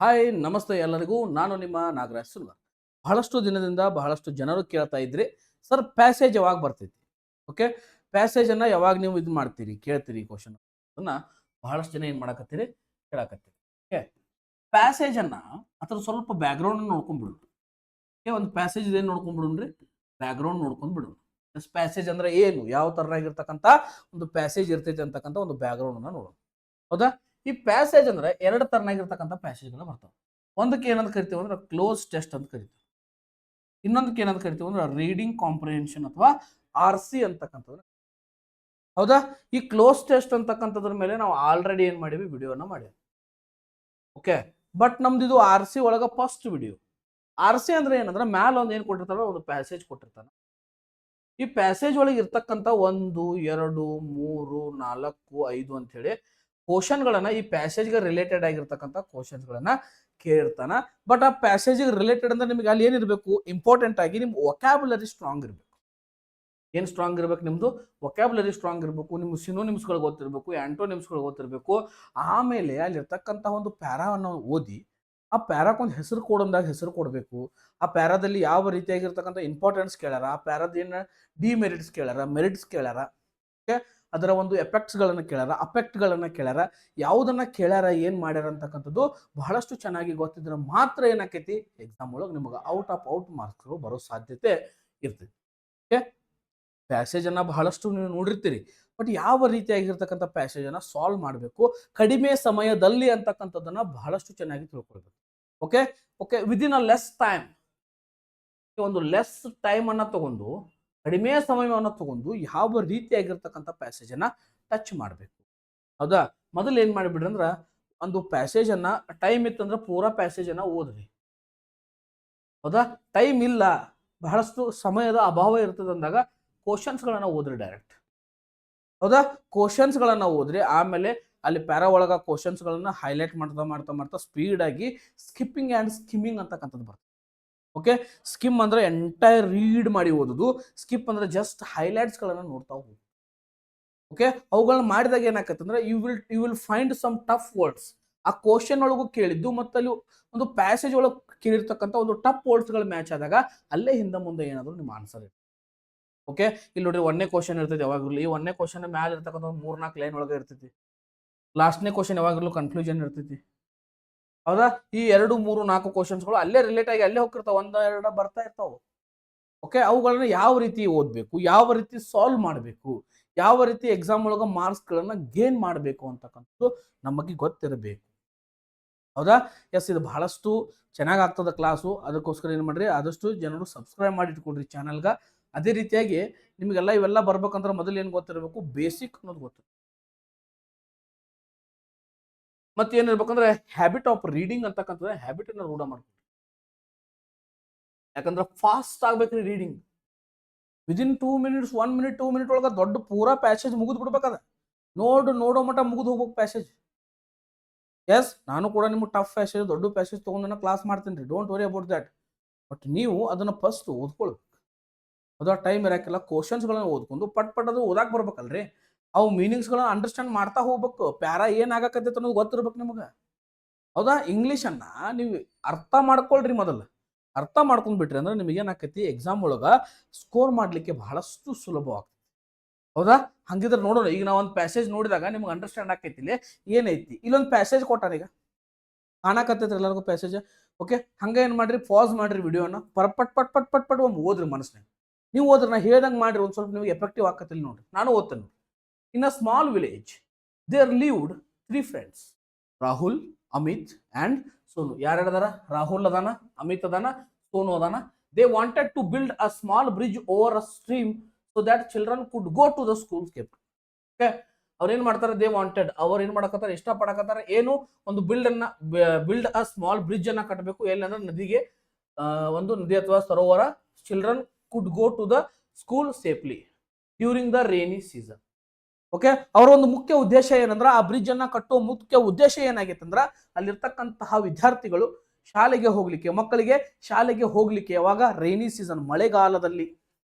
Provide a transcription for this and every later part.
Hi ನಮಸ್ತೆ ಎಲ್ಲರಿಗೂ. ನಾನು ನಿಮ್ಮ ನಾಗರಾಜ್ ಸುಲ್ವಾರ್. ಬಹಳಷ್ಟು ದಿನದಿಂದ ಬಹಳಷ್ಟು ಜನರು ಕೇಳ್ತಾ ಇದ್ರಿ, ಸರ್ ಪ್ಯಾಸೇಜ್ ಯಾವಾಗ ಬರ್ತೈತಿ? ಓಕೆ, ಪ್ಯಾಸೇಜನ್ನು ಯಾವಾಗ ನೀವು ಇದು ಮಾಡ್ತೀರಿ ಕೇಳ್ತೀರಿ ಕ್ವಶನ್ ಅದನ್ನ ಬಹಳಷ್ಟು ಜನ ಏನು ಮಾಡಕತ್ತೀರಿ ಕೇಳಕತ್ತೀರಿ. ಓಕೆ, ಪ್ಯಾಸೇಜನ್ನು ಅದ್ರ ಸ್ವಲ್ಪ ಬ್ಯಾಕ್ಗ್ರೌಂಡ್ ನೋಡ್ಕೊಂಡ್ಬಿಡು. ಓಕೆ, ಒಂದು ಪ್ಯಾಸೇಜ್ ಏನು ನೋಡ್ಕೊಂಡ್ಬಿಡ್ರಿ, ಬ್ಯಾಕ್ಗ್ರೌಂಡ್ ನೋಡ್ಕೊಂಡು ಬಿಡು. ಪ್ಯಾಸೇಜ್ ಅಂದ್ರೆ ಏನು, ಯಾವ ಥರನಾಗಿರ್ತಕ್ಕಂಥ ಒಂದು ಪ್ಯಾಸೇಜ್ ಇರ್ತೈತೆ ಅಂತಕ್ಕಂಥ ಒಂದು ಬ್ಯಾಕ್ಗ್ರೌಂಡನ್ನು ನೋಡೋಣ. ಹೌದಾ? ಈ ಪ್ಯಾಸೇಜ್ ಅಂದ್ರೆ ಎರಡು ತರನಾಗಿರ್ತಕ್ಕಂಥ ಪ್ಯಾಸೇಜ್ಗಳು ಬರ್ತವೆ. ಒಂದಕ್ಕೆ ಏನಂತ ಕರಿತೀವಿ ಅಂದ್ರೆ ಕ್ಲೋಸ್ ಟೆಸ್ಟ್ ಅಂತ ಕರಿತೀವಿ. ಇನ್ನೊಂದಕ್ಕೆ ಏನಂತ ಕರಿತೀವಿ ಅಂದ್ರೆ ರೀಡಿಂಗ್ ಕಾಂಪ್ರಿಹೆನ್ಷನ್ ಅಥವಾ RC ಅಂತಕ್ಕಂಥದ್ದು. ಹೌದಾ? ಈ ಕ್ಲೋಸ್ ಟೆಸ್ಟ್ ಅಂತಕ್ಕಂಥದ್ರ ಮೇಲೆ ನಾವು ಆಲ್ರೆಡಿ ಏನ್ ಮಾಡಿವಿ, ವಿಡಿಯೋನ ಮಾಡಿವಿ. ಓಕೆ, ಬಟ್ ನಮ್ದು ಇದು RC ಒಳಗ ಫಸ್ಟ್ ವಿಡಿಯೋ. RC ಅಂದ್ರೆ ಏನಂದ್ರೆ ಮ್ಯಾಲ ಒಂದು ಏನ್ ಕೊಟ್ಟಿರ್ತಾರ, ಒಂದು ಪ್ಯಾಸೇಜ್ ಕೊಟ್ಟಿರ್ತಾನ. ಈ ಪ್ಯಾಸೇಜ್ ಒಳಗೆ ಇರ್ತಕ್ಕಂಥ 1 2 3 4 5 ಅಂತ ಹೇಳಿ ಕ್ವಶನ್ಗಳನ್ನ ಈ ಪ್ಯಾಸೇಜ್ಗೆ ರಿಲೇಟೆಡ್ ಆಗಿರ್ತಕ್ಕಂಥ ಕ್ವಶನ್ಸ್ಗಳನ್ನ ಕೇಳಿರ್ತಾನ. ಬಟ್ ಆ ಪ್ಯಾಸೇಜ್ಗೆ ರಿಲೇಟೆಡ್ ಅಂದ್ರೆ ನಿಮಗೆ ಅಲ್ಲಿ ಏನಿರಬೇಕು, ಇಂಪಾರ್ಟೆಂಟ್ ಆಗಿ ನಿಮ್ ವೊಕ್ಯಾಬುಲರಿ ಸ್ಟ್ರಾಂಗ್ ಇರಬೇಕು. ಏನು ಸ್ಟ್ರಾಂಗ್ ಇರ್ಬೇಕು, ನಿಮ್ದು ವೊಕ್ಯಾಬುಲರಿ ಸ್ಟ್ರಾಂಗ್ ಇರಬೇಕು, ನಿಮ್ಮ ಸಿನೋನಿಮ್ಸ್ಗಳು ಗೊತ್ತಿರಬೇಕು, ಆಂಟೋನಿಮ್ಸ್ಗಳು ಗೊತ್ತಿರಬೇಕು. ಆಮೇಲೆ ಅಲ್ಲಿರ್ತಕ್ಕಂಥ ಒಂದು ಪ್ಯಾರಾವನ್ನು ಓದಿ ಆ ಪ್ಯಾರಾಕೊಂದು ಹೆಸರು ಕೊಡಂದಾಗ ಹೆಸರು ಕೊಡಬೇಕು. ಆ ಪ್ಯಾರಾದಲ್ಲಿ ಯಾವ ರೀತಿಯಾಗಿರ್ತಕ್ಕಂಥ ಇಂಪಾರ್ಟೆನ್ಸ್ ಕೇಳ್ಯಾರ, ಆ ಪ್ಯಾರಾದ ಏನು ಡಿಮೆರಿಟ್ಸ್ ಕೇಳ್ಯಾರ, ಮೆರಿಟ್ಸ್ ಕೇಳ್ಯಾರ, ಓಕೆ, ಅದರ ಒಂದು ಎಫೆಕ್ಟ್ಸ್ಗಳನ್ನು ಕೇಳ್ಯಾರ, ಅಫೆಕ್ಟ್ಗಳನ್ನು ಕೇಳ್ಯಾರ, ಯಾವುದನ್ನ ಕೇಳ್ಯಾರ, ಏನು ಮಾಡ್ಯಾರ ಅಂತಕ್ಕಂಥದ್ದು ಬಹಳಷ್ಟು ಚೆನ್ನಾಗಿ ಗೊತ್ತಿದ್ರೆ ಮಾತ್ರ ಏನಾಕೈತಿ, ಎಕ್ಸಾಮ್ ಒಳಗೆ ನಿಮಗೆ ಔಟ್ ಆಫ್ ಔಟ್ ಮಾರ್ಕ್ಸ್ಗಳು ಬರೋ ಸಾಧ್ಯತೆ ಇರ್ತೈತಿ. ಓಕೆ, ಪ್ಯಾಸೇಜ್ ಅನ್ನ ಬಹಳಷ್ಟು ನೀವು ನೋಡಿರ್ತೀರಿ, ಬಟ್ ಯಾವ ರೀತಿಯಾಗಿರ್ತಕ್ಕಂಥ ಪ್ಯಾಸೇಜ್ ಅನ್ನ ಸಾಲ್ವ್ ಮಾಡಬೇಕು ಕಡಿಮೆ ಸಮಯದಲ್ಲಿ ಅಂತಕ್ಕಂಥದ್ದನ್ನ ಬಹಳಷ್ಟು ಚೆನ್ನಾಗಿ ತಿಳ್ಕೊಳ್ಬೇಕು. Okay okay, within a less time, ಒಂದು ಲೆಸ್ ಟೈಮ್ ಅನ್ನ ತಗೊಂಡು, ಕಡಿಮೆ ಸಮಯವನ್ನು ತಗೊಂಡು ಯಾವ ರೀತಿಯಾಗಿರ್ತಕ್ಕಂಥ ಪ್ಯಾಸೇಜ್ ಅನ್ನ ಟಚ್ ಮಾಡಬೇಕು. ಹೌದಾ? ಮೊದಲು ಏನ್ ಮಾಡಿಬಿಡ್ರಿ ಅಂದ್ರ, ಒಂದು ಪ್ಯಾಸೇಜ್ ಅನ್ನ ಟೈಮ್ ಇತ್ತಂದ್ರೆ ಪೂರಾ ಪ್ಯಾಸೇಜ್ ಅನ್ನ ಓದ್ರಿ. ಹೌದಾ? ಟೈಮ್ ಇಲ್ಲ, ಬಹಳಷ್ಟು ಸಮಯದ ಅಭಾವ ಇರ್ತದೆ ಅಂದಾಗ ಕ್ವಶನ್ಸ್ಗಳನ್ನ ಓದ್ರಿ ಡೈರೆಕ್ಟ್. ಹೌದಾ? ಕ್ವಶನ್ಸ್ಗಳನ್ನ ಓದ್ರಿ. ಆಮೇಲೆ ಅಲ್ಲಿ ಪ್ಯಾರಾ ಒಳಗ ಕ್ವಶನ್ಸ್ಗಳನ್ನ ಹೈಲೈಟ್ ಮಾಡ್ತಾ ಮಾಡ್ತಾ ಮಾಡ್ತಾ ಸ್ಪೀಡ್ ಆಗಿ ಸ್ಕಿಪ್ಪಿಂಗ್ ಆ್ಯಂಡ್ ಸ್ಕಿಮ್ಮಿಂಗ್ ಅಂತಕ್ಕಂಥದ್ದು ಬರ್ತದೆ. ಓಕೆ, ಸ್ಕಿಮ್ ಅಂದ್ರೆ ಎಂಟೈರ್ ರೀಡ್ ಮಾಡಿ ಓದುದು, ಸ್ಕಿಪ್ ಅಂದ್ರೆ ಜಸ್ಟ್ ಹೈಲೈಟ್ಸ್ಗಳನ್ನ ನೋಡ್ತಾ ಹೋಗುದು. ಓಕೆ, ಅವುಗಳನ್ನ ಮಾಡಿದಾಗ ಏನಾಕತ್ತೆ ಅಂದ್ರೆ you will find some tough words. ಆ ಕ್ವಶನ್ ಒಳಗೂ ಕೇಳಿದ್ದು ಮತ್ತು ಅಲ್ಲಿ ಒಂದು ಪ್ಯಾಸೇಜ್ ಒಳಗೆ ಕೇಳಿರ್ತಕ್ಕಂಥ ಒಂದು ಟಫ್ ವರ್ಡ್ಸ್ಗಳ ಮ್ಯಾಚ್ ಆದಾಗ ಅಲ್ಲೇ ಹಿಂದೆ ಮುಂದೆ ಏನಾದರೂ ನಿಮ್ಮ ಆನ್ಸರ್ ಇರುತ್ತೆ. ಓಕೆ, ಇಲ್ಲಿ ನೋಡ್ರಿ ಒಂದನೇ ಕ್ವಶನ್ ಇರ್ತೈತಿ ಯಾವಾಗಲೂ. ಈ ಒಂದನೇ ಕ್ವಶನ್ ಮ್ಯಾಲ ಇರ್ತಕ್ಕಂಥ ಒಂದು 3-4 ಲೈನ್ ಒಳಗೆ ಇರ್ತೈತಿ. ಲಾಸ್ಟ್ನೇ ಕ್ವಶನ್ ಯಾವಾಗಲೂ ಕನ್ಕ್ಲೂಷನ್ ಇರ್ತೈತಿ. ಹೌದಾ? ಈ 2 3 4 ಕ್ವಶನ್ಸ್ಗಳು ಅಲ್ಲೇ ರಿಲೇಟ್ ಆಗಿ ಅಲ್ಲೇ ಹೋಗಿರ್ತಾವ, 1 2 ಬರ್ತಾ ಇರ್ತಾವ. ಓಕೆ, ಅವುಗಳನ್ನ ಯಾವ ರೀತಿ ಓದಬೇಕು, ಯಾವ ರೀತಿ ಸಾಲ್ವ್ ಮಾಡಬೇಕು, ಯಾವ ರೀತಿ ಎಕ್ಸಾಮ್ ಒಳಗೆ ಮಾರ್ಕ್ಸ್ಗಳನ್ನ ಗೇನ್ ಮಾಡಬೇಕು ಅಂತಕ್ಕಂಥದ್ದು ನಮಗೆ ಗೊತ್ತಿರಬೇಕು. ಹೌದಾ? ಎಸ್, ಇದು ಬಹಳಷ್ಟು ಚೆನ್ನಾಗಿ ಆಗ್ತದ ಕ್ಲಾಸು. ಅದಕ್ಕೋಸ್ಕರ ಏನು ಮಾಡ್ರಿ, ಆದಷ್ಟು ಜನರು ಸಬ್ಸ್ಕ್ರೈಬ್ ಮಾಡಿ ಇಟ್ಕೊಳ್ರಿ ಚಾನಲ್ಗೆ. ಅದೇ ರೀತಿಯಾಗಿ ನಿಮಗೆಲ್ಲ ಇವೆಲ್ಲ ಬರ್ಬೇಕಂದ್ರೆ ಮೊದಲು ಏನು ಗೊತ್ತಿರಬೇಕು, ಬೇಸಿಕ್ ಅನ್ನೋದು ಗೊತ್ತು. ಮತ್ತೆ ಏನಿರ್ಬೇಕಂದ್ರೆ ಹ್ಯಾಬಿಟ್ ಆಫ್ ರೀಡಿಂಗ್ ಅಂತಕ್ಕಂಥದ್ದು ಹ್ಯಾಬಿಟ್ ಅನ್ನ ರೂಢ ಮಾಡ್ಬೇಕು. ಯಾಕಂದ್ರೆ ಫಾಸ್ಟ್ ಆಗ್ಬೇಕ್ರಿ reading. Within 2 minutes 1 minute 2 minute ಒಳಗೆ ದೊಡ್ಡ ಪೂರಾ ಪ್ಯಾಸೇಜ್ ಮುಗಿದು ಬಿಡ್ಬೇಕದ. ನೋಡೋ ಮಟ್ಟ ಮುಗಿದು ಹೋಗ್ಬೇಕು ಪ್ಯಾಸೇಜ್. ಎಸ್, ನಾನು ಕೂಡ ನಿಮ್ಗೆ ಟಫ್ ಪ್ಯಾಸೇಜ್ ದೊಡ್ಡ ಪ್ಯಾಸೇಜ್ ತೊಗೊಂಡು ಕ್ಲಾಸ್ ಮಾಡ್ತೀನಿ ರೀ, don't worry about that. But ನೀವು ಅದನ್ನು ಫಸ್ಟ್ ಓದ್ಕೊಳ್ಬೇಕು. ಅದು ಟೈಮ್ ಇರಾಕಿಲ್ಲ, ಕ್ವಶನ್ಸ್ಗಳನ್ನ ಓದ್ಕೊಂಡು ಪಟ್ ಪಟ್ ಅದು ಓದಾಕ್ ಬರ್ಬೇಕಲ್ರಿ. ಅವು ಮೀನಿಂಗ್ಸ್ಗಳನ್ನ ಅಂಡರ್ಸ್ಟ್ಯಾಂಡ್ ಮಾಡ್ತಾ ಹೋಗ್ಬೇಕು. ಪ್ಯಾರಾ ಏನ್ ಆಗಾಕತ್ತೈತೆ ಅನ್ನೋದು ಗೊತ್ತಿರ್ಬೇಕು ನಿಮಗೆ. ಹೌದಾ? ಇಂಗ್ಲೀಷನ್ನ ನೀವು ಅರ್ಥ ಮಾಡ್ಕೊಳ್ರಿ ಮೊದಲು. ಅರ್ಥ ಮಾಡ್ಕೊಂಡ್ಬಿಟ್ರಿ ಅಂದ್ರೆ ನಿಮಗೆ ಏನಾಕೈತಿ, ಎಕ್ಸಾಮ್ ಒಳಗ ಸ್ಕೋರ್ ಮಾಡ್ಲಿಕ್ಕೆ ಬಹಳಷ್ಟು ಸುಲಭವಾಗ್ತದೆ. ಹೌದಾ? ಹಂಗಿದ್ರೆ ನೋಡೋಣ, ಈಗ ನಾವು ಒಂದು ಪ್ಯಾಸೇಜ್ ನೋಡಿದಾಗ ನಿಮ್ಗೆ ಅಂಡರ್ಸ್ಟ್ಯಾಂಡ್ ಆಕೈತಿ ಇಲ್ಲಿ ಏನೈತಿ. ಇಲ್ಲೊಂದು ಪ್ಯಾಸೇಜ್ ಕೊಟ್ಟಾರ, ಈಗ ಕಾಣಕತ್ತೈತ್ರಿ ಎಲ್ಲರಿಗೂ ಪ್ಯಾಸೇಜ್. ಓಕೆ, ಹಂಗ ಏನ್ ಮಾಡ್ರಿ, ಪಾಸ್ ಮಾಡ್ರಿ ವಿಡಿಯೋನ, ಪಟ್ ಪಟ್ ಪಟ್ ಪಟ್ ಪಟ್ ಪಟ್ ಒಮ್ಮೆ ಓದ್ರಿ ಮನಸ್ಸಿನಾಗ. ನೀವು ಓದ್ರಿ, ನಾ ಹೇಳ್ದಂಗೆ ಮಾಡ್ರಿ, ಒಂದು ಸ್ವಲ್ಪ ನಿಮಗೆ ಎಫೆಕ್ಟಿವ್ ಆಕತಿಲ್ಲ ನೋಡ್ರಿ. ನಾನು ಓದ್ತೇನೆ. In a small village there lived 3 friends, Rahul, Amit and Sonu. ಯಾರ್ಯಾರು ಅದಾರ? ರಾಹುಲ್ ಅದಾನ, ಅಮಿತ್ ಅದಾನ, ಸೋನು ಅದಾನ. They wanted to build a small bridge over a stream so that children could go to the school ಸ್ಕೇಪ್. ಓಕೆ, ಅವ್ರು ಏನ್ ಮಾಡ್ತಾರೆ, ದೇ ವಾಂಟೆಡ್, ಅವ್ರು ಏನ್ ಮಾಡಕತ್ತಾರ, ಇಷ್ಟಪಡಕತ್ತಾರ ಏನು, ಒಂದು ಬಿಲ್ಡ್ ಅ ಸ್ಮಾಲ್ ಬ್ರಿಡ್ಜ್ ಅನ್ನ ಕಟ್ಟಬೇಕು. ಎಲ್ಲಂದ್ರೆ ನದಿಗೆ, ಒಂದು ನದಿ ಅಥವಾ ಸರೋವರ. Children could go to the school safely during the rainy season. Okay, ಅವರ ಒಂದು ಮುಖ್ಯ ಉದ್ದೇಶ ಏನಂದ್ರ, ಆ ಬ್ರಿಡ್ಜ್ ಅನ್ನ ಕಟ್ಟುವ ಮುಖ್ಯ ಉದ್ದೇಶ ಏನಾಗಿತ್ತಂದ್ರ, ಅಲ್ಲಿರ್ತಕ್ಕಂತಹ ವಿದ್ಯಾರ್ಥಿಗಳು ಶಾಲೆಗೆ ಹೋಗ್ಲಿಕ್ಕೆ, ಮಕ್ಕಳಿಗೆ ಶಾಲೆಗೆ ಹೋಗ್ಲಿಕ್ಕೆ ಯಾವಾಗ, ರೈನಿ ಸೀಸನ್, ಮಳೆಗಾಲದಲ್ಲಿ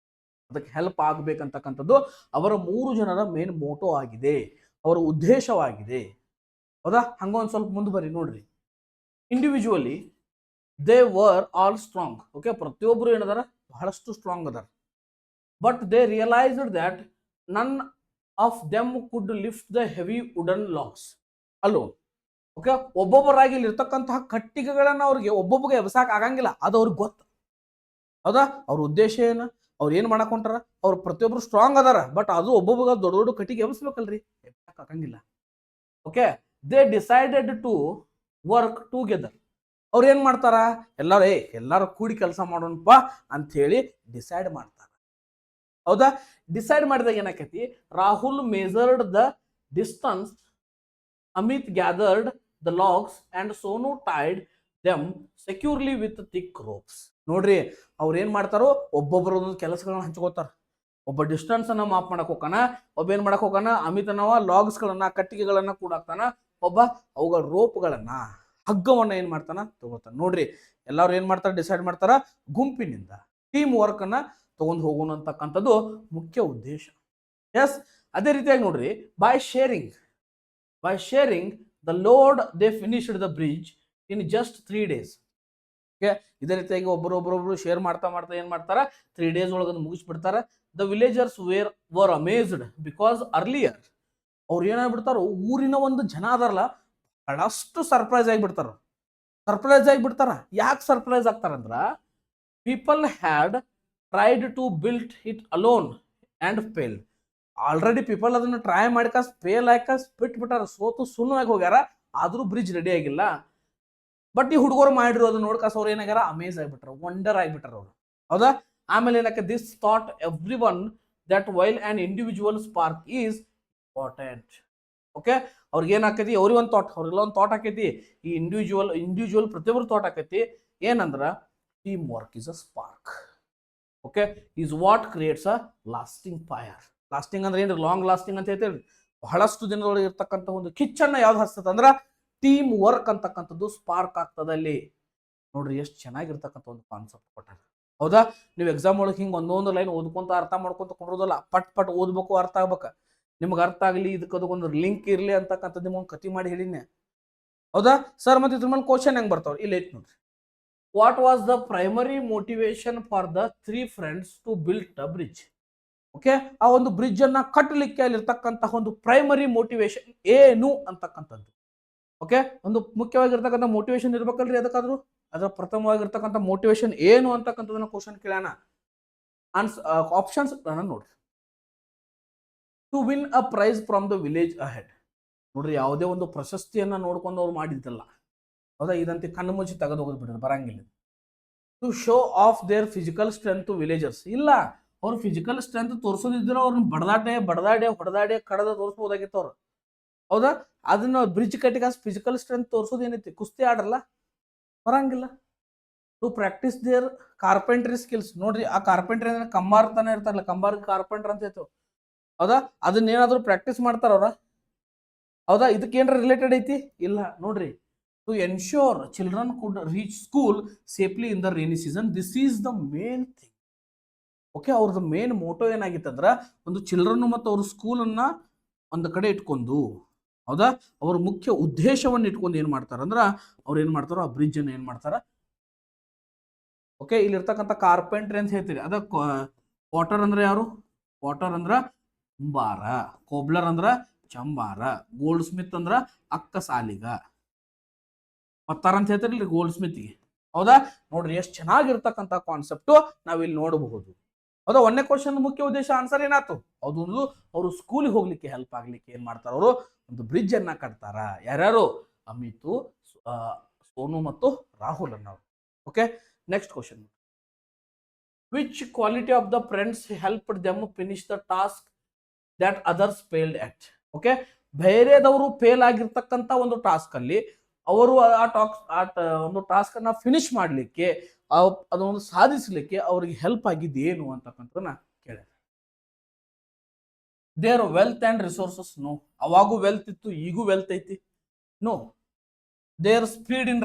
ಅದಕ್ಕೆ ಹೆಲ್ಪ್ ಆಗ್ಬೇಕಂತಕ್ಕಂಥದ್ದು ಅವರ 3 ಜನರ ಮೇನ್ ಮೋಟೋ ಆಗಿದೆ, ಅವರ ಉದ್ದೇಶವಾಗಿದೆ. ಹೌದಾ? ಹಂಗೊಂದು ಸ್ವಲ್ಪ ಮುಂದೆ ಬರ್ರಿ ನೋಡ್ರಿ. Individually they were all strong. Okay, ಪ್ರತಿಯೊಬ್ಬರು ಏನದಾರ ಬಹಳಷ್ಟು ಸ್ಟ್ರಾಂಗ್ ಅದಾರ. But they realised that none of them could lift the heavy wooden logs alone. Okay, ಒಬ್ಬೊಬ್ಬರಾಗಿ ಇಲ್ಲಿ ಇರ್ತಕ್ಕಂತಹ ಕಟ್ಟಿಗೆಗಳನ್ನ ಅವ್ರಿಗೆ ಒಬ್ಬೊಬ್ಬಗೆ ಎಬ್ಸಾಕ್ ಆಗಂಗಿಲ್ಲ, ಅದು ಅವ್ರಿಗೆ ಗೊತ್ತು. ಹೌದಾ, ಅವ್ರ ಉದ್ದೇಶ ಏನು, ಅವ್ರು ಏನ್ ಮಾಡಕ್ ಹೊಂಟಾರ, ಅವ್ರು ಪ್ರತಿಯೊಬ್ರು ಸ್ಟ್ರಾಂಗ್ ಅದಾರ, ಬಟ್ ಅದು ಒಬ್ಬೊಬ್ಬಗ ದೊಡ್ಡ ದೊಡ್ಡ ಕಟ್ಟಿಗೆ ಎಬ್ಸ್ಬೇಕಲ್ರಿ, ಎಬ್ಸಾಕ್ ಆಗಂಗಿಲ್ಲ. Okay, they decided to work together. ಅವ್ರು ಏನ್ ಮಾಡ್ತಾರ, ಎಲ್ಲಾರು ಕೂಡಿ ಕೆಲಸ ಮಾಡೋಣಪ್ಪ ಅಂತ ಹೇಳಿ ಡಿಸೈಡ್ ಮಾಡ್ತಾರ. ಹೌದಾ, ಡಿಸೈಡ್ ಮಾಡಿದಾಗ ಏನಾಕೈತಿ, Rahul measured the distance, Amit gathered the logs and Sonu tied them securely with thick ropes. ನೋಡ್ರಿ, ಅವ್ರು ಏನ್ ಮಾಡ್ತಾರೋ ಒಬ್ಬೊಬ್ಬರು ಒಂದೊಂದು ಕೆಲಸಗಳನ್ನ ಹಂಚ್ಕೋತಾರ. ಒಬ್ಬ ಡಿಸ್ಟೆನ್ಸ್ ಅನ್ನ ಮಾಪ್ ಮಾಡಕ್ ಹೋಗಾನ, ಒಬ್ಬ ಏನ್ ಮಾಡಕ್ ಹೋಗಾನ, ಅಮಿತನವ ಲಾಗ್ಸ್ ಗಳನ್ನ ಕಟ್ಟಿಗೆಗಳನ್ನ ಕೂಡಾಕ್ತಾನ, ಒಬ್ಬ ಅವುಗಳ ರೋಪ್ಗಳನ್ನ ಹಗ್ಗವನ್ನ ಏನ್ ಮಾಡ್ತಾನ ತಗೋತಾನ. ನೋಡ್ರಿ, ಎಲ್ಲಾರು ಏನ್ ಮಾಡ್ತಾರ, ಡಿಸೈಡ್ ಮಾಡ್ತಾರ, ಗುಂಪಿನಿಂದ ಟೀಮ್ ವರ್ಕ್ ಅನ್ನ ತಗೊಂಡು ಹೋಗೋಣ ಅಂತಕ್ಕಂಥದ್ದು ಮುಖ್ಯ ಉದ್ದೇಶ. ಎಸ್, ಅದೇ ರೀತಿಯಾಗಿ ನೋಡ್ರಿ, by sharing the load they finished the bridge in just 3 days. Okay, ಇದೇ ರೀತಿಯಾಗಿ ಒಬ್ಬರೊಬ್ಬರೊಬ್ರು ಶೇರ್ ಮಾಡ್ತಾ ಏನ್ ಮಾಡ್ತಾರ, 3 days ಒಳಗೆ ಮುಗಿಸ್ಬಿಡ್ತಾರ. The villagers were amazed because earlier ಅವ್ರು ಏನಾಗ್ಬಿಡ್ತಾರೋ, ಊರಿನ ಒಂದು ಜನ ಅದಾರಲ್ಲ ಬಹಳಷ್ಟು ಸರ್ಪ್ರೈಸ್ ಆಗಿಬಿಡ್ತಾರ. ಯಾಕೆ ಸರ್ಪ್ರೈಸ್ ಆಗ್ತಾರಂದ್ರ, people had tried to build it alone and failed. Already people ಅದನ್ನ ಟ್ರೈ ಮಾಡಿಕ ಫೇಲ್ ಆಯ್ಕ ಬಿಟ್ಬಿಟ್ಟಾರ, ಸೋತು ಸುಣ್ಣವಾಗಿ ಹೋಗ್ಯಾರ, ಆದ್ರೂ ಬ್ರಿಡ್ಜ್ ರೆಡಿ ಆಗಿಲ್ಲ. ಬಟ್ ಈ ಹುಡುಗರು ಮಾಡಿರೋದು ನೋಡ್ಕಾಸ್ ಅವ್ರು ಏನಾಗ್ಯಾರ, ಅಮೇಜ್ ಆಗಿಬಿಟ್ರ, ವಂಡರ್ ಆಗಿಬಿಟ್ಟಾರ ಅವ್ರು. ಹೌದಾ, ಆಮೇಲೆ ಏನಕ್ಕೆ, this thought every one that while on individual spark is important. Okay, ಅವ್ರಿಗೆ ಏನಾಕೈತಿ, ಅವ್ರಿಗೆ ಒಂದು ಥಾಟ್, ಅವ್ರಿಗೆಲ್ಲ ಒಂದು ಥಾಟ್ ಆಕೈತಿ, ಈ ಇಂಡಿವಿಜುವಲ್ ಪ್ರತಿಯೊಬ್ಬರು ಥಾಟ್ ಆಕೈತಿ, ಏನಂದ್ರ team work is a spark. Okay, is what creates a lasting fire. Lasting ಅಂದ್ರೆ ಏನ್ರಿ, ಲಾಂಗ್ ಲಾಸ್ಟಿಂಗ್ ಅಂತ ಹೇಳ್ತೇವೆ. ಬಹಳಷ್ಟು ದಿನದೊಳಗೆ ಇರ್ತಕ್ಕಂಥ ಒಂದು ಕಿಚ್ಚನ್ನ ಯಾವ್ದು ಹಸ್ತದ ಅಂದ್ರ ಟೀಮ್ ವರ್ಕ್ ಅಂತಕ್ಕಂಥದ್ದು ಸ್ಪಾರ್ಕ್ ಆಗ್ತದ ಅಲ್ಲಿ. ನೋಡ್ರಿ, ಎಷ್ಟು ಚೆನ್ನಾಗಿರ್ತಕ್ಕಂಥ ಒಂದು ಕಾನ್ಸೆಪ್ಟ್ ಕೊಟ್ಟಾರ. ಹೌದಾ, ನೀವು ಎಕ್ಸಾಮ್ ಒಳಗೆ ಹಿಂಗೆ ಒಂದೊಂದು ಲೈನ್ ಓದ್ಕೊಂತ ಅರ್ಥ ಮಾಡ್ಕೊಂತ ಕೊಡೋದಲ್ಲ, ಪಟ್ ಓದ್ಬೇಕು, ಅರ್ಥ ಆಗ್ಬೇಕ. ನಿಮ್ಗೆ ಅರ್ಥ ಆಗಲಿ, ಇದಕ್ಕೊಂದು ಲಿಂಕ್ ಇರಲಿ ಅಂತಕ್ಕಂಥದ್ದು ನಿಮ್ಗೆ ಕತಿ ಮಾಡಿ ಹೇಳಿನೇ. ಹೌದಾ ಸರ್, ಮತ್ತೆ ಇದ್ರ ಮೇಲೆ ಕ್ವಶನ್ ಹೆಂಗ್ ಬರ್ತಾವ, ಇಲ್ಲಿ ಐತಿ ನೋಡ್ರಿ. What was the primary motivation for the 3 friends to build a bridge. Okay, ಆ ಒಂದು ಬ್ರಿಡ್ಜ್ ಅನ್ನ ಕಟ್ಟಲಿಕ್ಕೆ ಅಲ್ಲಿರ್ತಕ್ಕಂತಹ ಒಂದು ಪ್ರೈಮರಿ ಮೋಟಿವೇಶನ್ ಏನು ಅಂತಕ್ಕಂಥದ್ದು. ಓಕೆ, ಒಂದು ಮುಖ್ಯವಾಗಿರ್ತಕ್ಕಂಥ ಮೋಟಿವೇಶನ್ ಇರ್ಬೇಕಲ್ರಿ ಅದಕ್ಕಾದ್ರೂ. ಅದರ ಪ್ರಥಮವಾಗಿರ್ತಕ್ಕಂಥ ಮೋಟಿವೇಶನ್ ಏನು ಅಂತಕ್ಕಂಥದನ್ನ ಕ್ವಶನ್ ಕೇಳೋಣ. ಆಪ್ಷನ್ಸ್ ನೋಡ್ರಿ. To win a prize from the village ahead. ನೋಡ್ರಿ, ಯಾವುದೇ ಒಂದು ಪ್ರಶಸ್ತಿಯನ್ನ ನೋಡ್ಕೊಂಡು ಅವ್ರು ಮಾಡಿದ್ದಲ್ಲ. ಹೌದಾ, ಇದಂತೆ ಕಣ್ಣು ಮುಚ್ಚಿ ತೆಗೆದು ಹೋಗ್ಬಿಟ್ರೆ ಬರಂಗಿಲ್ಲ. To show off their physical strength to villagers. ಇಲ್ಲ, ಅವ್ರು ಫಿಸಿಕಲ್ ಸ್ಟ್ರೆಂತ್ ತೋರಿಸೋದಿದ್ರೆ ಅವ್ರನ್ನ ಹೊಡೆದಾಡೆ ಕಡದ ತೋರಿಸ್ಬೋದಾಗಿತ್ತು ಅವ್ರು. ಹೌದಾ, ಅದನ್ನ ಬ್ರಿಡ್ಜ್ ಕಟ್ಟಿಗೆ ಫಿಸಿಕಲ್ ಸ್ಟ್ರೆಂತ್ ತೋರಿಸೋದು ಏನೈತಿ, ಕುಸ್ತಿ ಆಡ್ರಲ್ಲ, ಬರಂಗಿಲ್ಲ. To practise their carpentry skills. ನೋಡ್ರಿ, ಆ ಕಾರ್ಪೆಂಟ್ರಿ ಅಂದ್ರೆ ಕಂಬಾರ್ ತಾನೆ ಇರ್ತಾರಲ್ಲ, ಕಂಬಾರ್ ಕಾರ್ಪೆಂಟರ್ ಅಂತ ಹೇಳ್ತೇವೆ. ಹೌದಾ, ಅದನ್ನೇನಾದ್ರೂ ಪ್ರಾಕ್ಟೀಸ್ ಮಾಡ್ತಾರ ಅವ್ರ. ಹೌದಾ, ಇದಕ್ಕೆ ಏನಾರ ರಿಲೇಟೆಡ್ ಐತಿ, ಇಲ್ಲ. ನೋಡ್ರಿ, to ensure children could reach school safely in the rainy season, this is the main thing. Okay, ಅವ್ರದ್ದು ಮೇನ್ ಮೋಟೋ ಏನಾಗಿತ್ತಂದ್ರ, ಒಂದು ಚಿಲ್ಡ್ರನ್ ಮತ್ತು ಅವ್ರ ಸ್ಕೂಲನ್ನ ಒಂದು ಕಡೆ ಇಟ್ಕೊಂಡು, ಹೌದಾ, ಅವ್ರ ಮುಖ್ಯ ಉದ್ದೇಶವನ್ನು ಇಟ್ಕೊಂಡು ಏನ್ ಮಾಡ್ತಾರ ಅಂದ್ರ, ಅವ್ರು ಏನ್ ಮಾಡ್ತಾರೋ ಆ ಬ್ರಿಡ್ಜ್ ಅನ್ನ ಏನ್ ಮಾಡ್ತಾರ. ಓಕೆ, ಇಲ್ಲಿರ್ತಕ್ಕಂಥ ಕಾರ್ಪೆಂಟ್ರಿ ಅಂತ ಹೇಳ್ತೀರಿ, ಅದ ವಾಟರ್ ಅಂದ್ರೆ ಯಾರು, ವಾಟರ್ ಅಂದ್ರ ಕುಂಬಾರ, ಕೋಬ್ಲರ್ ಅಂದ್ರ ಚಂಬಾರ, ಗೋಲ್ಡ್ ಸ್ಮಿತ್ ಅಂದ್ರ ಅಕ್ಕ ಸಾಲಿಗ, ಪತ್ತಾರ ಅಂತ ಹೇಳ್ತಾರಿಲ್ರಿ ಗೋಲ್ಡ್ ಸ್ಮಿತ್ಗೆ. ಹೌದಾ, ನೋಡ್ರಿ, ಎಷ್ಟು ಚೆನ್ನಾಗಿರ್ತಕ್ಕಂಥ ಕಾನ್ಸೆಪ್ಟ್ ನಾವಿಲ್ಲಿ ನೋಡಬಹುದು. ಹೌದಾ, ಒಂದನೇ ಕ್ವಶನ್ ಮುಖ್ಯ ಉದ್ದೇಶ ಆನ್ಸರ್ ಏನಾಯ್ತು, ಹೌದು, ಅವರು ಸ್ಕೂಲಿಗೆ ಹೋಗ್ಲಿಕ್ಕೆ ಹೆಲ್ಪ್ ಆಗ್ಲಿಕ್ಕೆ ಏನ್ ಮಾಡ್ತಾರ, ಅವರು ಒಂದು ಬ್ರಿಡ್ಜ್ ಅನ್ನ ಕಟ್ತಾರ. ಯಾರ್ಯಾರು, ಅಮಿತು, ಸೋನು ಮತ್ತು ರಾಹುಲ್ ಅನ್ನೋರು. Okay, next question. Which quality of the friends helped them finish the task that others failed at. Okay, ಬೇರೆದವರು ಫೇಲ್ ಆಗಿರ್ತಕ್ಕಂಥ ಒಂದು ಟಾಸ್ಕ್ ಅಲ್ಲಿ ಅವರು ಒಂದು ಟಾಸ್ಕ್ ಅನ್ನ ಫಿನಿಶ್ ಮಾಡ್ಲಿಕ್ಕೆ, ಅದೊಂದು ಸಾಧಿಸಲಿಕ್ಕೆ ಅವ್ರಿಗೆ ಹೆಲ್ಪ್ ಆಗಿದ್ದು ಏನು ಅಂತಕ್ಕಂಥದನ್ನ ಕೇಳಿದೆ. Their wealth and resources. No, ಅವಾಗೂ ವೆಲ್ತ್ ಇತ್ತು, ಈಗೂ ವೆಲ್ತ್ ಐತಿ. No, their speed in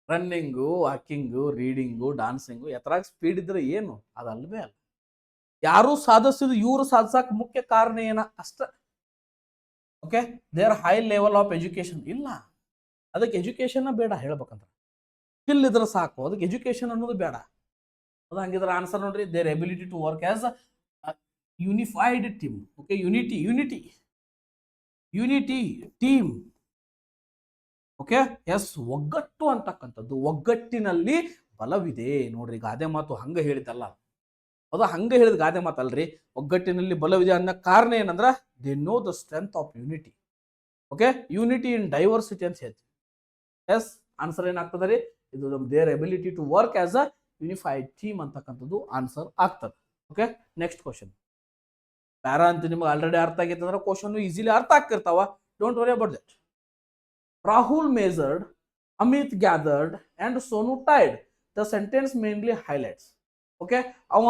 running, walking, reading, dancing, ಎತ್ತರಾಗ ಸ್ಪೀಡ್ ಇದ್ರೆ ಏನು, ಅದಲ್ವೇ ಅಲ್ಲ. ಯಾರು ಸಾಧಿಸಿದ್ರು ಇವ್ರು ಸಾಧಿಸಕ್ ಮುಖ್ಯ ಕಾರಣ ಏನ ಅಷ್ಟ. Okay, their high level of education. ಇಲ್ಲ, ಅದಕ್ಕೆ ಎಜುಕೇಶನ್ ಬೇಡ ಹೇಳ್ಬೇಕಂತ, ಸ್ಕಿಲ್ ಇದ್ರೆ ಸಾಕು, ಅದಕ್ಕೆ ಎಜುಕೇಶನ್ ಅನ್ನೋದು ಬೇಡ. ಅದು ಹಂಗಿದ್ರೆ ಆನ್ಸರ್ ನೋಡ್ರಿ, their ability to work as unified team. Okay, unity team. Okay, yes, ಒಗ್ಗಟ್ಟು ಅಂತಕ್ಕಂಥದ್ದು, ಒಗ್ಗಟ್ಟಿನಲ್ಲಿ ಬಲವಿದೆ. ನೋಡ್ರಿ, ಗಾದೆ ಮಾತು ಹಂಗ ಹೇಳಿದ್ದಲ್ಲ, ಅದು ಹಂಗ ಹೇಳಿದ ಗಾದೆ ಮಾತಲ್ರಿ. ಒಗ್ಗಟ್ಟಿನಲ್ಲಿ ಬಲವಿದೆ ಅನ್ನೋ ಕಾರಣ ಏನಂದ್ರ they know the strength of unity. Okay, unity in diversity ಅಂತ ಹೇಳ್ತೀವಿ. ಎಸ್, ಆನ್ಸರ್ ಏನಾಗ್ತದೆ ರೀ, ಇದು their ability to work as a unified team ಅಂತಕ್ಕಂಥದ್ದು ಆನ್ಸರ್ ಆಗ್ತದೆ. Okay, next question. ಪ್ಯಾರಾ ಅಂತ ನಿಮ್ಗೆ ಆಲ್ರೆಡಿ ಅರ್ಥ ಆಗೈತೆ ಅಂದ್ರೆ ಕ್ವಶನ್ ಈಸಿಲಿ ಅರ್ಥ ಆಗ್ತಿರ್ತಾವ. Don't worry about that. Rahul measured, Amit gathered, and Sonu tied. The sentence mainly highlights. Okay, ಅವ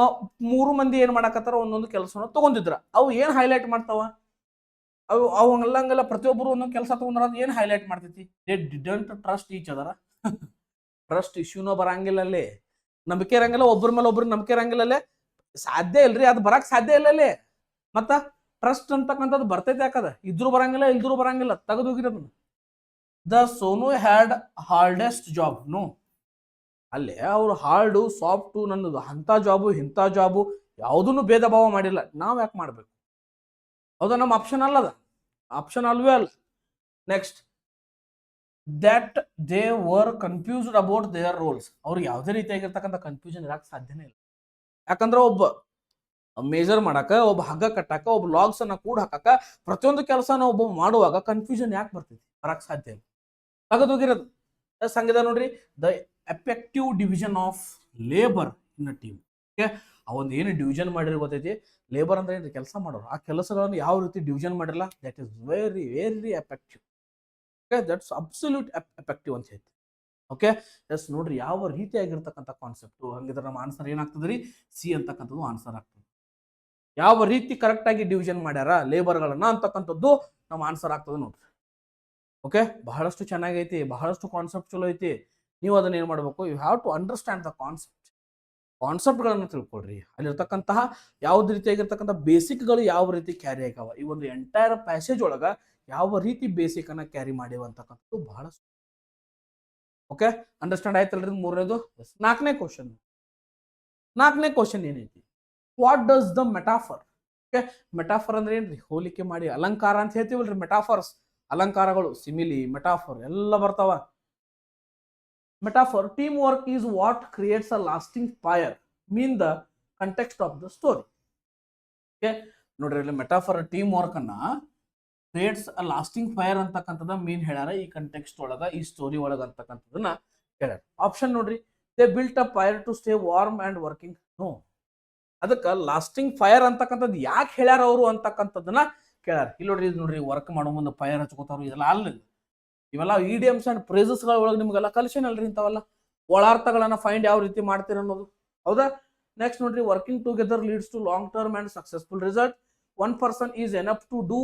3 ಮಂದಿ ಏನ್ ಮಾಡಕತ್ತಾರ, ಒಂದೊಂದು ಕೆಲಸನ ತಗೊಂಡಿದ್ರ. ಅವು ಏನ್ ಹೈಲೈಟ್ ಮಾಡ್ತಾವ, ಅವಂಗಲ್ಲ ಪ್ರತಿಯೊಬ್ಬರು ಒಂದೊಂದು ಕೆಲಸ ತಗೊಂಡ್ರ, ಅದು ಏನ್ ಹೈಲೈಟ್ ಮಾಡ್ತೈತಿ, they didn't trust each other. Trust ಇಶ್ಯೂನೋ ಬರಂಗಿಲ್ಲ ಅಲ್ಲಿ, ನಂಬಿಕೆ ಇರಂಗಿಲ್ಲ, ಒಬ್ಬರ ಮೇಲೆ ಒಬ್ರಿಗೆ ನಂಬಿಕೆ ಇರಂಗಿಲ್ಲ ಅಲ್ಲೇ, ಸಾಧ್ಯ ಇಲ್ರಿ, ಅದು ಬರಕ್ ಸಾಧ್ಯ ಇಲ್ಲ ಅಲ್ಲಿ. ಮತ್ತ ಟ್ರಸ್ಟ್ ಅಂತಕ್ಕಂಥದ್ದು ಬರ್ತೈತೆ, ಯಾಕದ ಇದ್ರು ಬರಂಗಿಲ್ಲ, ಇಲ್ದ್ರು ಬರಂಗಿಲ್ಲ, ತೆಗೆದು ಹೋಗಿರೋದನ್ನ. The Sonu had hardest job. No, ಅಲ್ಲೇ ಅವ್ರು ಹಾರ್ಡು ಸಾಫ್ಟು ನನ್ನದು ಅಂಥ ಜಾಬು ಇಂಥ ಜಾಬು ಯಾವುದನ್ನು ಭೇದ ಭಾವ ಮಾಡಿಲ್ಲ. ನಾವು ಯಾಕೆ ಮಾಡ್ಬೇಕು? ಹೌದಾ, ನಮ್ಮ ಆಪ್ಷನ್ ಅಲ್ಲದ, ಆಪ್ಷನ್ ಅಲ್ವೇ ಅಲ್ಲ. Next, that they were confused about their roles. ಅವ್ರಿಗೆ ಯಾವುದೇ ರೀತಿಯಾಗಿರ್ತಕ್ಕಂಥ ಕನ್ಫ್ಯೂಷನ್ ಇರಕ್ಕೆ ಸಾಧ್ಯನೇ ಇಲ್ಲ. ಯಾಕಂದ್ರೆ ಒಬ್ಬ ಮೇಜರ್ ಮಾಡಾಕ, ಒಬ್ಬ ಹಗ್ಗ ಕಟ್ಟಾಕ, ಒಬ್ಬ ಲಾಗ್ಸ್ ಅನ್ನ ಕೂಡ ಹಾಕಾಕ, ಪ್ರತಿಯೊಂದು ಕೆಲಸನ ಒಬ್ಬ ಮಾಡುವಾಗ ಕನ್ಫ್ಯೂಷನ್ ಯಾಕೆ ಬರ್ತೈತಿ? ಬರಕ್ ಸಾಧ್ಯ ಇಲ್ಲ, ಹೋಗಿರೋದು. ಸಂಗೀತ ನೋಡ್ರಿ, the effective division of labour in a team. Okay, ಅವೊಂದು ಏನು ಡಿವಿಷನ್ ಮಾಡಿರೋ ಗೊತ್ತೈತಿ, ಲೇಬರ್ ಅಂದ್ರೆ ಏನು, ಕೆಲಸ ಮಾಡೋರು, ಆ ಕೆಲಸಗಳನ್ನು ಯಾವ ರೀತಿ ಡಿವಿಷನ್ ಮಾಡಿರಲ್ಲ, that is very very effective. Okay, that's absolute effective ಅಂತ ಹೇಳ್ತೀವಿ. ಓಕೆ, ಎಸ್, ನೋಡ್ರಿ ಯಾವ ರೀತಿಯಾಗಿರ್ತಕ್ಕಂಥ ಕಾನ್ಸೆಪ್ಟು. ಹಂಗಿದ್ರೆ ನಮ್ಮ ಆನ್ಸರ್ ಏನಾಗ್ತದೆ ರೀ, ಸಿ ಅಂತಕ್ಕಂಥದ್ದು ಆನ್ಸರ್ ಆಗ್ತದೆ. ಯಾವ ರೀತಿ ಕರೆಕ್ಟ್ ಆಗಿ ಡಿವಿಷನ್ ಮಾಡ್ಯಾರ ಲೇಬರ್ಗಳನ್ನ ಅಂತಕ್ಕಂಥದ್ದು ನಮ್ಮ ಆನ್ಸರ್ ಆಗ್ತದೆ ನೋಡ್ರಿ. ಓಕೆ, ಬಹಳಷ್ಟು ಚೆನ್ನಾಗೈತಿ, ಬಹಳಷ್ಟು ಕಾನ್ಸೆಪ್ಟ್ ಚಲೋ ಐತಿ. ನೀವು ಅದನ್ನ ಏನ್ ಮಾಡ್ಬೇಕು, you have to understand the ಕಾನ್ಸೆಪ್ಟ್ಗಳನ್ನು ತಿಳ್ಕೊಳ್ರಿ. ಅಲ್ಲಿರ್ತಕ್ಕಂತಹ ಯಾವ್ದು ರೀತಿಯಾಗಿರ್ತಕ್ಕಂಥ ಬೇಸಿಕ್ಗಳು ಯಾವ ರೀತಿ ಕ್ಯಾರಿ ಆಗ್ಯಾವ, ಈ ಒಂದು ಎಂಟೈರ್ ಪ್ಯಾಸೇಜ್ ಒಳಗ ಯಾವ ರೀತಿ ಬೇಸಿಕ್ ಅನ್ನ ಕ್ಯಾರಿ ಮಾಡಿವ ಅಂತಕ್ಕಂಥದ್ದು ಬಹಳಷ್ಟು. ಓಕೆ, ಅಂಡರ್ಸ್ಟ್ಯಾಂಡ್ ಆಯ್ತಲ್ರಿ? ಮೂರನೇದು. ನಾಲ್ಕನೇ ಕ್ವಶನ್ ಏನೈತಿ, what does the metaphor. Okay, metaphor ಅಂದ್ರೆ ಏನ್ರಿ, ಹೋಲಿಕೆ ಮಾಡಿ, ಅಲಂಕಾರ ಅಂತ ಹೇಳ್ತೀವಲ್ರಿ, ಮೆಟಾಫರ್ಸ್ ಅಲಂಕಾರಗಳು, ಸಿಮಿಲಿ, ಮೆಟಾಫರ್ ಎಲ್ಲ ಬರ್ತಾವ. Metaphor, team work is what creates a lasting fire, mean the context of the story. Okay, ನೋಡ್ರಿ, ಇಲ್ಲಿ ಮೆಟಾಫರ್ ಟೀಮ್ ವರ್ಕ್ ಅನ್ನ ಕ್ರಿಯೇಟ್ಸ್ ಅ ಲಾಸ್ಟಿಂಗ್ ಫೈರ್ ಅಂತಕ್ಕಂಥದ್ದು ಮೀನ್ ಹೇಳ್ಯಾರ ಈ ಕಂಟೆಕ್ಸ್ಟ್ ಒಳಗ, ಈ ಸ್ಟೋರಿ ಒಳಗ ಅಂತಕ್ಕಂಥದನ್ನ ಹೇಳ್ಯಾರ. ಆಪ್ಷನ್ ನೋಡ್ರಿ, they built a fire to stay warm and working. No, ಅದಕ್ಕೆ ಲಾಸ್ಟಿಂಗ್ ಫೈರ್ ಅಂತಕ್ಕಂಥದ್ದು ಯಾಕೆ ಹೇಳ್ಯಾರ ಅವರು ಅಂತಕ್ಕಂಥದ್ದನ್ನ ಕೇಳ್ಯಾರ. ಇಲ್ಲಿ ನೋಡ್ರಿ ವರ್ಕ್ ಮಾಡೋ ಮುಂದೆ ಫೈರ್ ಹಚ್ಕೋತಾರ, ಇದೆಲ್ಲ ಅಲ್ಲ. ಇವೆಲ್ಲ ಇಡಿಯಮ್ಸ್ ಅಂಡ್ ಫ್ರೇಸಸ್ ಗಳ ಒಳಗೆ ನಿಮ್ಗೆಲ್ಲ ಕಲಿಸೇನ್ ಅಲ್ರಿ ಇಂಥವೆಲ್ಲ ಒಳಾರ್ಥಗಳನ್ನ ಫೈಂಡ್ ಯಾವ ರೀತಿ ಮಾಡ್ತೀರ ಅನ್ನೋದು. ಹೌದಾ? ನೆಕ್ಸ್ಟ್ ನೋಡ್ರಿ, working together leads to long term and successful result. One person is enough to do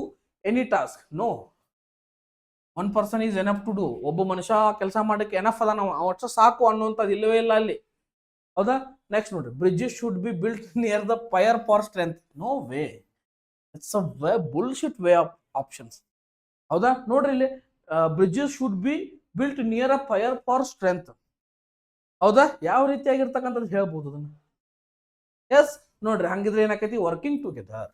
any task. No, one person is enough to do. ಒಬ್ಬ ಮನುಷ್ಯ ಕೆಲಸ ಮಾಡಕ್ಕೆ ಎನಫ್ ಅದ, ನಾವು ಅಷ್ಟು ಸಾಕು ಅನ್ನುವಂಥದ್ದು ಇಲ್ಲವೇ ಇಲ್ಲ ಅಲ್ಲಿ. ಹೌದಾ? ನೆಕ್ಸ್ಟ್ ನೋಡ್ರಿ, bridges should be built near the fire for strength. No way, it's a way bullshit way of options. ಹೌದಾ? ನೋಡ್ರಿ, ಇಲ್ಲಿ bridges should be built near a fire for strength. ಹೌದಾ? ಯಾವ ರೀತಿಯಾಗಿರ್ತಕ್ಕಂಥದ್ದು ಹೇಳ್ಬೋದು ಅದನ್ನ. ಎಸ್, ನೋಡ್ರಿ, ಹಂಗಿದ್ರೆ ಏನಾಕೈತಿ, ವರ್ಕಿಂಗ್ ಟುಗೆದರ್,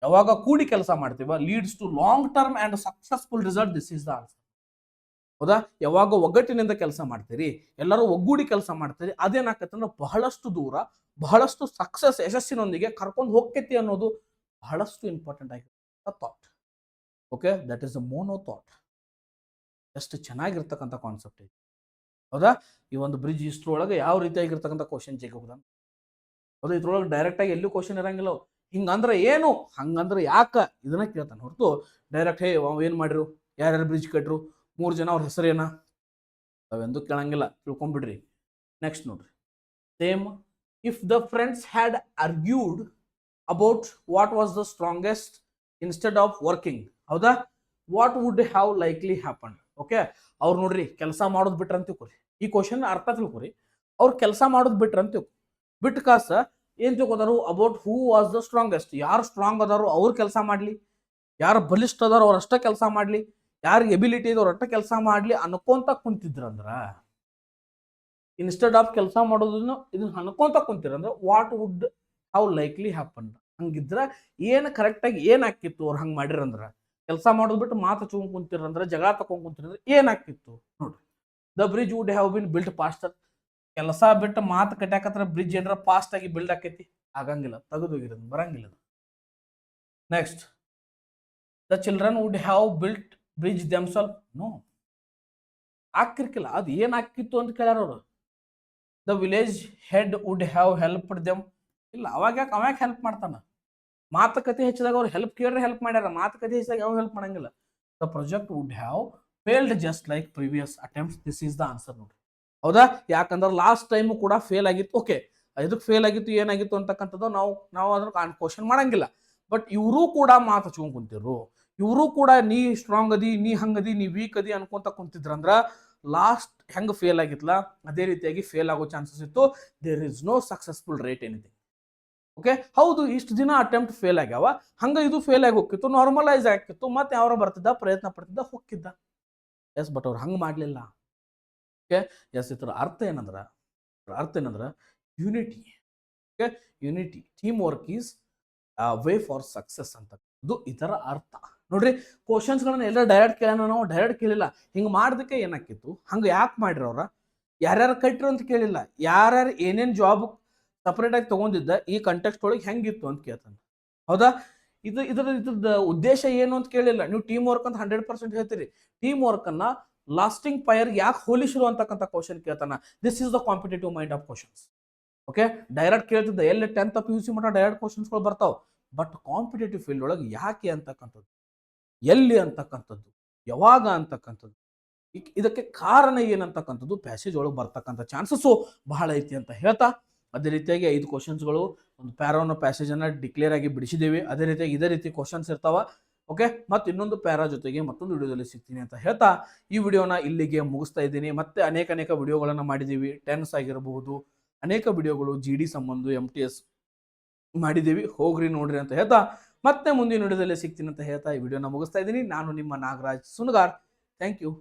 ಯಾವಾಗ ಕೂಡಿ ಕೆಲಸ ಮಾಡ್ತೀವ, leads to long term and successful result. This is the answer. ಹೌದಾ? ಯಾವಾಗ ಒಗ್ಗಟ್ಟಿನಿಂದ ಕೆಲಸ ಮಾಡ್ತೀರಿ, ಎಲ್ಲರೂ ಒಗ್ಗೂಡಿ ಕೆಲಸ ಮಾಡ್ತೀರಿ, ಅದೇನಾಕೈತೆ ಅಂದ್ರೆ ಬಹಳಷ್ಟು ದೂರ, ಬಹಳಷ್ಟು ಸಕ್ಸಸ್, ಯಶಸ್ಸಿನೊಂದಿಗೆ ಕರ್ಕೊಂಡು ಹೋಗ್ತೈತಿ ಅನ್ನೋದು ಬಹಳಷ್ಟು ಇಂಪಾರ್ಟೆಂಟ್ ಆಗಿರ್ತಕ್ಕಂಥ thought. Okay, that is a mono thought. ಎಷ್ಟು ಚೆನ್ನಾಗಿರ್ತಕ್ಕಂಥ ಕಾನ್ಸೆಪ್ಟ್ ಐತಿ. ಹೌದಾ? ಈ ಒಂದು ಬ್ರಿಡ್ಜ್ ಇಷ್ಟ್ರೊಳಗೆ ಯಾವ ರೀತಿಯಾಗಿರ್ತಕ್ಕಂಥ ಕ್ವಶನ್ ಚೆಕ್ ಹೋಗುದ. ಹೌದಾ? ಇದ್ರೊಳಗೆ ಡೈರೆಕ್ಟ್ ಆಗಿ ಎಲ್ಲೂ ಕ್ವಶನ್ ಇರಂಗಿಲ್ಲ. ಹಿಂಗಂದ್ರೆ ಏನು, ಹಂಗಂದ್ರೆ ಯಾಕ, ಇದನ್ನ ಕೇಳ್ತಾನೆ ಹೊರತು ಡೈರೆಕ್ಟ್ ಹೇ ಏನ್ ಮಾಡಿರು, ಯಾರ್ಯಾರು ಬ್ರಿಡ್ಜ್ ಕಟ್ರು, 3 ಜನ ಅವ್ರ ಹೆಸರೇನ, ಅವೆಂದು ಕೇಳಂಗಿಲ್ಲ, ತಿಳ್ಕೊಂಡ್ಬಿಡ್ರಿ. ನೆಕ್ಸ್ಟ್ ನೋಡ್ರಿ, same, if the friends had argued about what was the strongest instead of working. ಹೌದಾ? What would have likely happen. Okay, ಅವ್ರು ನೋಡ್ರಿ ಕೆಲಸ ಮಾಡೋದು ಬಿಟ್ರ ಅಂತ ತಿಳ್ಕೊರಿ. ಈ ಕ್ವಶನ್ ಅರ್ಥ ತಿಳ್ಕೊರಿ. ಅವ್ರು ಕೆಲಸ ಮಾಡೋದು ಬಿಟ್ರ ಅಂತ ತಿಳ್ಕೊ, ಬಿಟ್ಟು ಕಾಸ ಏನ್ ತಿಳ್ಕೊತಾರು, about who was the strongest. ಯಾರು ಸ್ಟ್ರಾಂಗ್ ಅದಾರು ಅವ್ರು ಕೆಲಸ ಮಾಡ್ಲಿ, ಯಾರು ಬಲಿಷ್ಠ ಅದಾರು ಅವ್ರು ಅಷ್ಟೇ ಕೆಲಸ ಮಾಡ್ಲಿ, ಯಾರಿಗೆ ಎಬಿಲಿಟಿ ಇದೆ ಅವ್ರ ಕೆಲಸ ಮಾಡ್ಲಿ ಅನ್ಕೊಂತ ಕುಂತಿದ್ರಂದ್ರ, ಇನ್ಸ್ಟೆಡ್ ಆಫ್ ಕೆಲಸ ಮಾಡೋದನ್ನು ಇದನ್ನ ಅನ್ಕೊಂತ ಕುಂತಿರಂದ್ರ what would how likely happen. ಹಂಗಿದ್ರ ಏನು ಕರೆಕ್ಟಾಗಿ ಏನಾಕಿತ್ತು ಅವ್ರು ಹಂಗೆ ಮಾಡಿರಂದ್ರ, ಕೆಲಸ ಮಾಡೋದು ಬಿಟ್ಟು ಮಾತು ಹಚ್ಕೊಂಡ್ ಕುಂತಿರಂದ್ರ, ಜಗಳ ತಕೊಂಡ್ ಕುಂತಿರಂದ್ರ ಏನಾಕಿತ್ತು ನೋಡ್ರಿ. The bridge would have been built faster. ಕೆಲಸ ಬಿಟ್ಟು ಮಾತು ಕಟ್ಯಾಕತ್ರ ಬ್ರಿಡ್ಜ್ ಏನಾರ ಫಾಸ್ಟ್ ಆಗಿ ಬಿಲ್ಡ್ ಆಕೈತಿ? ಆಗಂಗಿಲ್ಲ, ತೆಗೆದೋಗಿರೋದು ಬರಂಗಿಲ್ಲ. Next, the children would have built bridge themselves. No, ಹಾಕಿರ್ಕಿಲ್ಲ. ಅದು ಏನ್ ಹಾಕಿತ್ತು ಅಂತ ಕೇಳ್ಯಾರ ಅವರು. The village head would have helped them. ಇಲ್ಲ, ಅವಾಗ ಹೆಲ್ಪ್ ಮಾಡ್ತಾನ? ಮಾತುಕತೆ ಹೆಚ್ಚಿದಾಗ ಅವ್ರು ಹೆಲ್ಪ್ ಕೇಳ್ರೆ ಹೆಲ್ಪ್ ಮಾಡ್ಯಾರ, ಮಾತುಕತೆ ಹೆಚ್ಚಿದಾಗ ಯಾವ ಹೆಲ್ಪ್ ಮಾಡಂಗಿಲ್ಲ. The project would have failed just like previous attempts. This is the answer ನೋಡ್ರಿ. ಹೌದಾ? ಯಾಕಂದ್ರೆ ಲಾಸ್ಟ್ ಟೈಮ್ ಕೂಡ ಫೇಲ್ ಆಗಿತ್ತು. ಓಕೆ, ಇದಕ್ಕೆ ಫೇಲ್ ಆಗಿತ್ತು, ಏನಾಗಿತ್ತು ಅಂತಕ್ಕಂಥದ್ದು ನಾವು ಅದ್ರ ಕ್ವಶನ್ ಮಾಡಂಗಿಲ್ಲ. ಬಟ್ ಇವರು ಕೂಡ ಮಾತು ಹಚ್ಕೊಂಡ್ ಕುಂತಿರು, ಇವರು ಕೂಡ ನೀ ಸ್ಟ್ರಾಂಗ್ ಅದಿ, ನೀ ಹಂಗದಿ, ನೀ ವೀಕ್ ಅದಿ ಅನ್ಕೊಂತ ಕುಂತಿದ್ರಂದ್ರ ಲಾಸ್ಟ್ ಹೆಂಗ್ ಫೇಲ್ ಆಗಿತ್ತಲ್ಲ ಅದೇ ರೀತಿಯಾಗಿ ಫೇಲ್ ಆಗೋ ಚಾನ್ಸಸ್ ಇತ್ತು. There is no successful rate anything. Okay, ಹೌದು, ಇಷ್ಟು ದಿನ ಅಟೆಂಪ್ಟ್ ಫೇಲ್ ಆಗ್ಯಾವ, ಹಂಗ ಇದು ಫೇಲ್ ಆಗಿ ಹೋಗಿತ್ತು, ನಾರ್ಮಲೈಸ್ ಆಗಿತ್ತು, ಮತ್ತೆ ಯಾರು ಬರ್ತಿದ್ದ, ಪ್ರಯತ್ನ ಪಡ್ತಿದ್ದ, ಹೋಗಿದ್ದ. ಎಸ್, ಬಟ್ ಅವ್ರು ಹಂಗೆ ಮಾಡಲಿಲ್ಲ. ಓಕೆ, ಎಸ್, ಇದರ ಅರ್ಥ ಏನಂದ್ರ unity. Okay, unity, team work is way for success ಅಂತ ಇದು ಇದರ ಅರ್ಥ ನೋಡ್ರಿ. ಕ್ವಶನ್ಸ್ಗಳನ್ನ ಎಲ್ಲ ಡೈರೆಕ್ಟ್ ಕೇಳೋಣ, ನಾವು ಡೈರೆಕ್ಟ್ ಕೇಳಿಲ್ಲ. ಹಿಂಗೆ ಮಾಡೋದಕ್ಕೆ ಏನಾಕಿತ್ತು, ಹಂಗೆ ಯಾಕೆ ಮಾಡಿರೋರ, ಯಾರ್ಯಾರು ಕಟ್ಟಿರು ಅಂತ ಕೇಳಿಲ್ಲ, ಯಾರ್ಯಾರು ಏನೇನು ಜಾಬ್ ಸಪ್ರೇಟ್ ಆಗಿ ತಗೊಂಡಿದ್ದ ಈ ಕಂಟೆಕ್ಸ್ಟ್ ಒಳಗೆ ಹೆಂಗಿತ್ತು ಅಂತ ಕೇಳ್ತಾನೆ. ಹೌದಾ? ಇದ್ರದ್ದು ಉದ್ದೇಶ ಏನು ಅಂತ ಕೇಳಿಲ್ಲ. ನೀವು ಟೀಮ್ ವರ್ಕ್ ಅಂತ 100% ಹೇಳ್ತೀರಿ. ಟೀಮ್ ವರ್ಕ್ ಅನ್ನ ಲಾಸ್ಟಿಂಗ್ ಫೈರ್ ಯಾಕೆ ಹೋಲಿಸಿರು ಅಂತಕ್ಕಂಥ ಕ್ವಶನ್ ಕೇಳ್ತಾನ. This is the competitive mind of questions. Okay, direct ಕೇಳ್ತಿದ್ದ ಎಲ್ಲಿ 10th PUC ಮಟ್ಟ ಡೈರೆಕ್ಟ್ ಕ್ವಶನ್ಸ್ಗಳು ಬರ್ತಾವ. ಬಟ್ ಕಾಂಪಿಟೇಟಿವ್ ಫೀಲ್ಡ್ ಒಳಗೆ ಯಾಕೆ ಅಂತಕ್ಕಂಥದ್ದು, ಎಲ್ಲಿ ಅಂತಕ್ಕಂಥದ್ದು, ಯಾವಾಗ ಅಂತಕ್ಕಂಥದ್ದು, ಇದಕ್ಕೆ ಕಾರಣ ಏನಂತಕ್ಕಂಥದ್ದು ಪ್ಯಾಸೇಜ್ ಒಳಗೆ ಬರ್ತಕ್ಕಂಥ ಚಾನ್ಸಸ್ಸು ಬಹಳ ಐತಿ ಅಂತ ಹೇಳ್ತಾ, ಅದೇ ರೀತಿಯಾಗಿ 5 ಕ್ವಶನ್ಸ್ಗಳು ಒಂದು ಪ್ಯಾರಾನ ಪ್ಯಾಸೇಜನ್ನು ಡಿಕ್ಲೇರ್ ಆಗಿ ಬಿಡಿಸಿದ್ದೇವೆ. ಅದೇ ರೀತಿಯಾಗಿ ಇದೇ ರೀತಿ ಕ್ವಶನ್ಸ್ ಇರ್ತಾವ. ಓಕೆ, ಮತ್ತು ಇನ್ನೊಂದು ಪ್ಯಾರಾ ಜೊತೆಗೆ ಮತ್ತೊಂದು ವಿಡಿಯೋದಲ್ಲಿ ಸಿಗ್ತೀನಿ ಅಂತ ಹೇಳ್ತಾ ಈ ವಿಡಿಯೋನ ಇಲ್ಲಿಗೆ ಮುಗಿಸ್ತಾ ಇದ್ದೀನಿ. ಮತ್ತೆ ಅನೇಕ ವಿಡಿಯೋಗಳನ್ನು ಮಾಡಿದ್ದೀವಿ. ಟೆನ್ಸ್ ಆಗಿರಬಹುದು, ಅನೇಕ ವಿಡಿಯೋಗಳು GD ಸಂಬಂಧ MTS ಮಾಡಿದ್ದೀವಿ, ಹೋಗ್ರಿ ನೋಡ್ರಿ ಅಂತ ಹೇಳ್ತಾ ಮತ್ತೆ ಮುಂದಿನ ವಿಡಿಯೋದಲ್ಲಿ ಸಿಗ್ತೀನಿ ಅಂತ ಹೇಳ್ತಾ ಈ ವಿಡಿಯೋನ ಮುಗಿಸ್ತಾ ಇದ್ದೀನಿ. ನಾನು ನಿಮ್ಮ ನಾಗರಾಜ್ ಸುನಗಾರ್. Thank you.